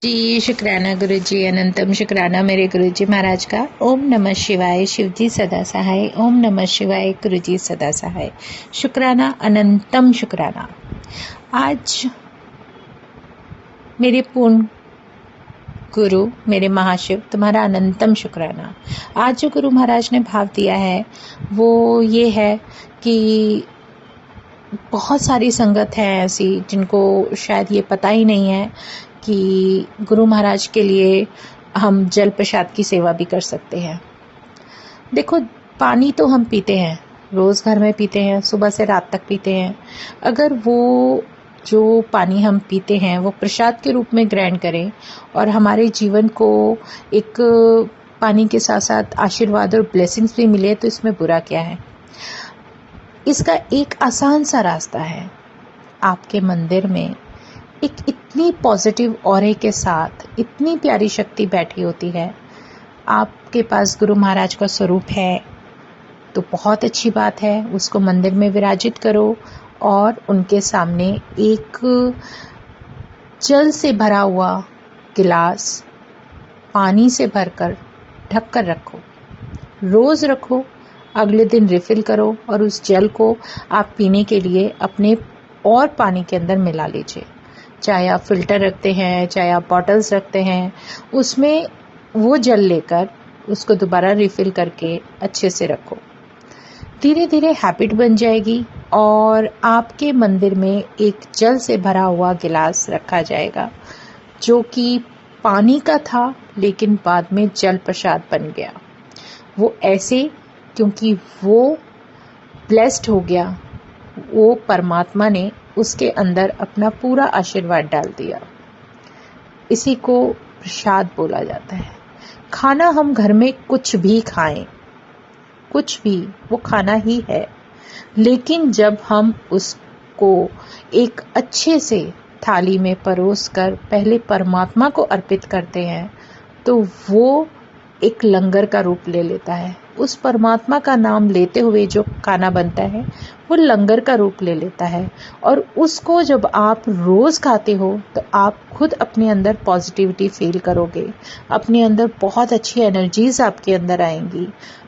जी शुक्राना गुरु जी, अनंतम शुक्राना मेरे गुरु जी महाराज का। ओम नमः शिवाय, शिव जी सदा सहाय। ओम नमः शिवाय, गुरु जी सदा सहाय। शुक्राना, अनंतम शुक्राना। आज मेरे पूर्ण गुरु, मेरे महाशिव, तुम्हारा अनंतम शुक्राना। आज जो गुरु महाराज ने भाव दिया है वो ये है कि बहुत सारी संगत है ऐसी जिनको शायद ये पता ही नहीं है कि गुरु महाराज के लिए हम जल प्रसाद की सेवा भी कर सकते हैं। देखो, पानी तो हम पीते हैं, रोज़ घर में पीते हैं, सुबह से रात तक पीते हैं। अगर वो जो पानी हम पीते हैं वो प्रसाद के रूप में ग्रहण करें और हमारे जीवन को एक पानी के साथ साथ आशीर्वाद और ब्लेसिंग्स भी मिले तो इसमें बुरा क्या है। इसका एक आसान सा रास्ता है। आपके मंदिर में एक इतनी पॉजिटिव ऑरे के साथ इतनी प्यारी शक्ति बैठी होती है। आपके पास गुरु महाराज का स्वरूप है तो बहुत अच्छी बात है, उसको मंदिर में विराजित करो और उनके सामने एक जल से भरा हुआ गिलास पानी से भरकर ढक कर रखो। रोज़ रखो, अगले दिन रिफ़िल करो और उस जल को आप पीने के लिए अपने और पानी के अंदर मिला लीजिए। चाहे आप फ़िल्टर रखते हैं, चाहे आप बॉटल्स रखते हैं, उसमें वो जल लेकर उसको दोबारा रिफ़िल करके अच्छे से रखो। धीरे धीरे हैबिट बन जाएगी और आपके मंदिर में एक जल से भरा हुआ गिलास रखा जाएगा जो कि पानी का था लेकिन बाद में जल प्रसाद बन गया। वो ऐसे क्योंकि वो ब्लेस्ड हो गया, वो परमात्मा ने उसके अंदर अपना पूरा आशीर्वाद डाल दिया। इसी को प्रसाद बोला जाता है। खाना हम घर में कुछ भी खाएं, कुछ भी, वो खाना ही है, लेकिन जब हम उसको एक अच्छे से थाली में परोस कर पहले परमात्मा को अर्पित करते हैं तो वो एक लंगर का रूप ले लेता है। उस परमात्मा का नाम लेते हुए जो खाना बनता है वो लंगर का रूप ले लेता है और उसको जब आप रोज़ खाते हो तो आप खुद अपने अंदर पॉजिटिविटी फील करोगे, अपने अंदर बहुत अच्छी एनर्जीज आपके अंदर आएंगी।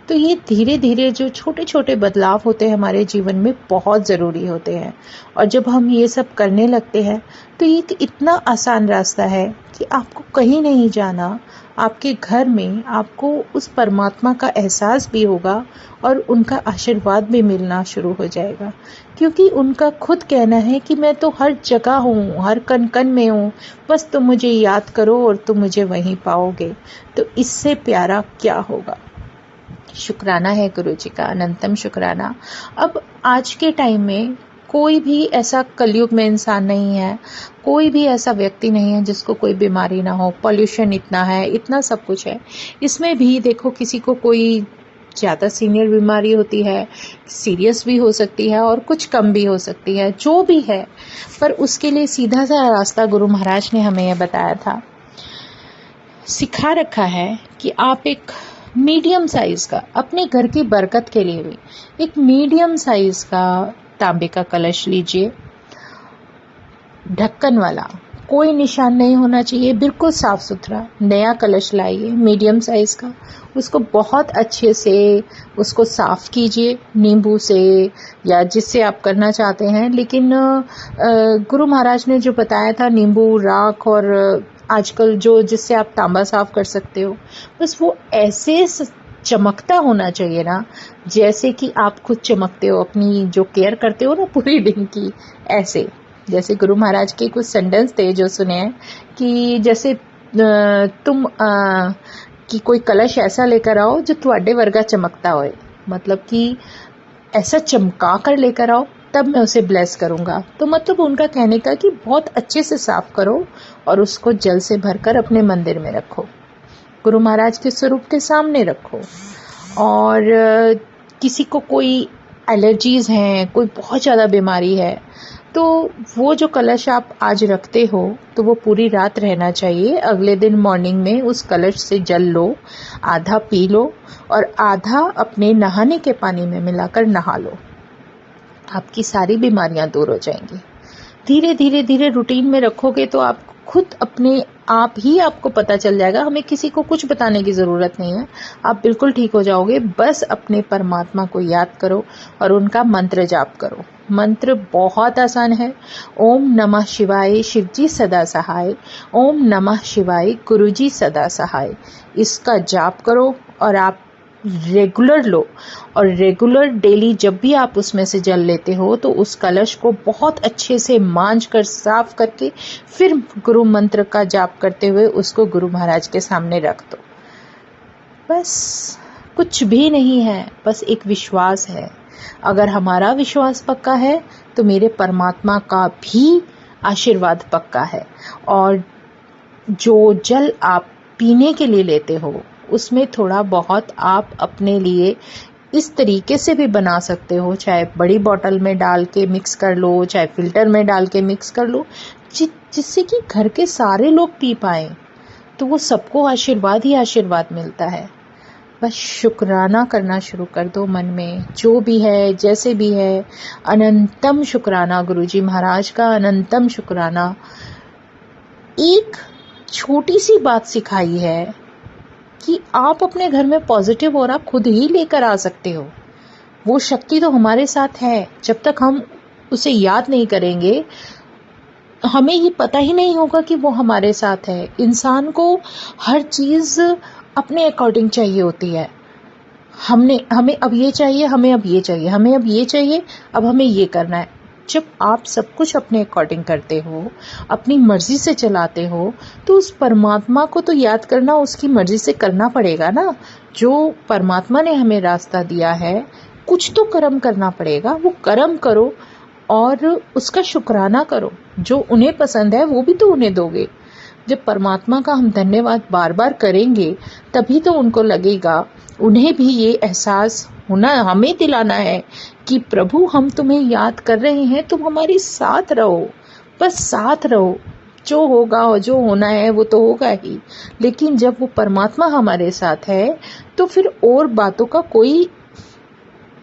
तो ये धीरे धीरे जो छोटे छोटे बदलाव होते हैं हमारे जीवन में बहुत ज़रूरी होते हैं और जब हम ये सब करने लगते हैं तो ये इतना आसान रास्ता है कि आपको कहीं नहीं जाना। आपके घर में आपको उस परमात्मा का एहसास भी होगा और उनका आशीर्वाद भी मिलना शुरू हो जाएगा, क्योंकि उनका खुद कहना है कि मैं तो हर जगह हूँ, हर कण कण में हूँ, बस तुम मुझे याद करो और तुम मुझे वहीं पाओगे। तो इससे प्यारा क्या होगा। शुक्राना है गुरु जी का, अनंतम शुक्राना। अब आज के टाइम में कोई भी ऐसा कलयुग में इंसान नहीं है, कोई भी ऐसा व्यक्ति नहीं है जिसको कोई बीमारी ना हो। पॉल्यूशन इतना है, इतना सब कुछ है। इसमें भी देखो, किसी को कोई ज़्यादा सीनियर बीमारी होती है, सीरियस भी हो सकती है और कुछ कम भी हो सकती है, जो भी है, पर उसके लिए सीधा सा रास्ता गुरु महाराज ने हमें यह बताया था, सिखा रखा है कि आप एक मीडियम साइज़ का, अपने घर की बरकत के लिए भी एक मीडियम साइज़ का तांबे का कलश लीजिए, ढक्कन वाला, कोई निशान नहीं होना चाहिए, बिल्कुल साफ सुथरा नया कलश लाइए मीडियम साइज़ का। उसको बहुत अच्छे से उसको साफ़ कीजिए नींबू से या जिससे आप करना चाहते हैं, लेकिन गुरु महाराज ने जो बताया था नींबू, राख और आजकल जो जिससे आप तांबा साफ कर सकते हो, बस वो ऐसे चमकता होना चाहिए ना जैसे कि आप खुद चमकते हो, अपनी जो केयर करते हो ना पूरी दिन की। ऐसे जैसे गुरु महाराज के कुछ सेंटेंस थे जो सुने हैं कि जैसे तुम कि कोई कलश ऐसा लेकर आओ जो तुहाडे वर्गा चमकता होए, मतलब कि ऐसा चमका कर लेकर आओ तब मैं उसे ब्लेस करूँगा। तो मतलब उनका कहने का कि बहुत अच्छे से साफ करो और उसको जल से भरकर अपने मंदिर में रखो, गुरु महाराज के स्वरूप के सामने रखो। और किसी को कोई एलर्जीज़ हैं, कोई बहुत ज़्यादा बीमारी है, तो वो जो कलश आप आज रखते हो तो वो पूरी रात रहना चाहिए। अगले दिन मॉर्निंग में उस कलश से जल लो, आधा पी लो और आधा अपने नहाने के पानी में मिलाकर नहा लो। आपकी सारी बीमारियां दूर हो जाएंगी। धीरे धीरे धीरे रूटीन में रखोगे तो आप खुद अपने आप ही आपको पता चल जाएगा, हमें किसी को कुछ बताने की ज़रूरत नहीं है, आप बिल्कुल ठीक हो जाओगे। बस अपने परमात्मा को याद करो और उनका मंत्र जाप करो। मंत्र बहुत आसान है। ओम नमः शिवाय शिवजी सदा सहाय, ओम नमः शिवाय गुरुजी सदा सहाय। इसका जाप करो और आप रेगुलर लो, और रेगुलर डेली जब भी आप उसमें से जल लेते हो तो उस कलश को बहुत अच्छे से मांज कर साफ करके फिर गुरु मंत्र का जाप करते हुए उसको गुरु महाराज के सामने रख दो। बस कुछ भी नहीं है, बस एक विश्वास है। अगर हमारा विश्वास पक्का है तो मेरे परमात्मा का भी आशीर्वाद पक्का है। और जो जल आप पीने के लिए लेते हो उसमें थोड़ा बहुत आप अपने लिए इस तरीके से भी बना सकते हो, चाहे बड़ी बोतल में डाल के मिक्स कर लो, चाहे फिल्टर में डाल के मिक्स कर लो, जिससे कि घर के सारे लोग पी पाएं, तो वो सबको आशीर्वाद ही आशीर्वाद मिलता है। बस शुक्राना करना शुरू कर दो मन में, जो भी है जैसे भी है, अनंतम शुक्राना गुरुजी महाराज का, अनंतम शुक्राना। एक छोटी सी बात सिखाई है कि आप अपने घर में पॉजिटिव ऑरा खुद ही लेकर आ सकते हो। वो शक्ति तो हमारे साथ है, जब तक हम उसे याद नहीं करेंगे हमें ये पता ही नहीं होगा कि वो हमारे साथ है। इंसान को हर चीज़ अपने अकॉर्डिंग चाहिए होती है। हमें अब ये चाहिए, हमें अब ये चाहिए, हमें अब ये चाहिए, अब हमें ये करना है। जब आप सब कुछ अपने अकॉर्डिंग करते हो, अपनी मर्जी से चलाते हो, तो उस परमात्मा को तो याद करना उसकी मर्जी से करना पड़ेगा ना। जो परमात्मा ने हमें रास्ता दिया है, कुछ तो कर्म करना पड़ेगा, वो कर्म करो और उसका शुक्राना करो। जो उन्हें पसंद है वो भी तो उन्हें दोगे। जब परमात्मा का हम धन्यवाद बार बार करेंगे तभी तो उनको लगेगा, उन्हें भी ये एहसास होना, हमें दिलाना है कि प्रभु हम तुम्हें याद कर रहे हैं, तुम हमारे साथ रहो, बस साथ रहो। जो होगा और जो होना है वो तो होगा ही, लेकिन जब वो परमात्मा हमारे साथ है तो फिर और बातों का कोई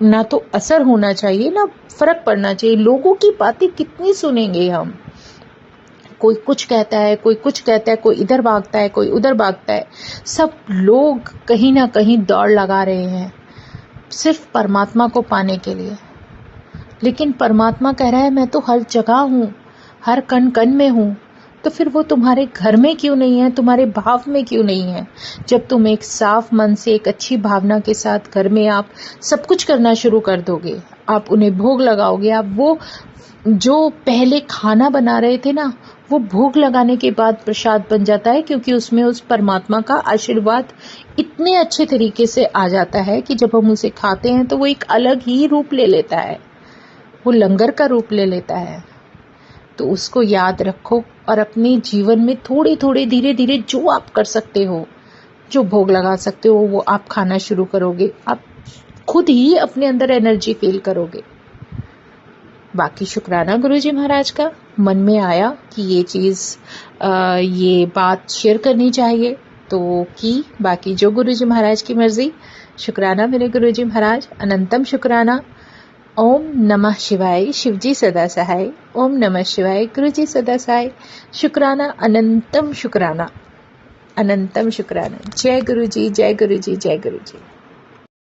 ना तो असर होना चाहिए, ना फर्क पड़ना चाहिए। लोगों की बातें कितनी सुनेंगे हम, कोई कुछ कहता है, कोई कुछ कहता है, कोई इधर भागता है, कोई उधर भागता है। सब लोग कहीं ना कहीं दौड़ लगा रहे हैं सिर्फ परमात्मा को पाने के लिए। लेकिन परमात्मा कह रहा है मैं तो हर जगह हूँ, हर कण कण में हूँ। तो फिर वो तुम्हारे घर में क्यों नहीं है, तुम्हारे भाव में क्यों नहीं है? जब तुम एक साफ मन से, एक अच्छी भावना के साथ घर में आप सब कुछ करना शुरू कर दोगे, आप उन्हें भोग लगाओगे, आप वो जो पहले खाना बना रहे थे ना, वो भोग लगाने के बाद प्रसाद बन जाता है, क्योंकि उसमें उस परमात्मा का आशीर्वाद इतने अच्छे तरीके से आ जाता है कि जब हम उसे खाते हैं तो वो एक अलग ही रूप ले लेता है, वो लंगर का रूप ले लेता है। तो उसको याद रखो और अपने जीवन में थोड़े थोड़े धीरे धीरे जो आप कर सकते हो, जो भोग लगा सकते हो, वो आप खाना शुरू करोगे। आप खुद ही अपने अंदर एनर्जी फील करोगे। बाकी शुक्राना गुरुजी महाराज का, मन में आया कि ये चीज़ ये बात शेयर करनी चाहिए तो की। बाकी जो गुरुजी महाराज की मर्जी। शुक्राना मेरे गुरुजी महाराज, अनंतम शुक्राना। ओम नमः शिवाय शिवजी सदा सहाय, ओम नमः शिवाय गुरुजी सदा सहाय। शुक्राना, अनंतम शुक्राना, अनंतम शुक्राना। जय गुरुजी, जय गुरुजी, जय गुरुजी।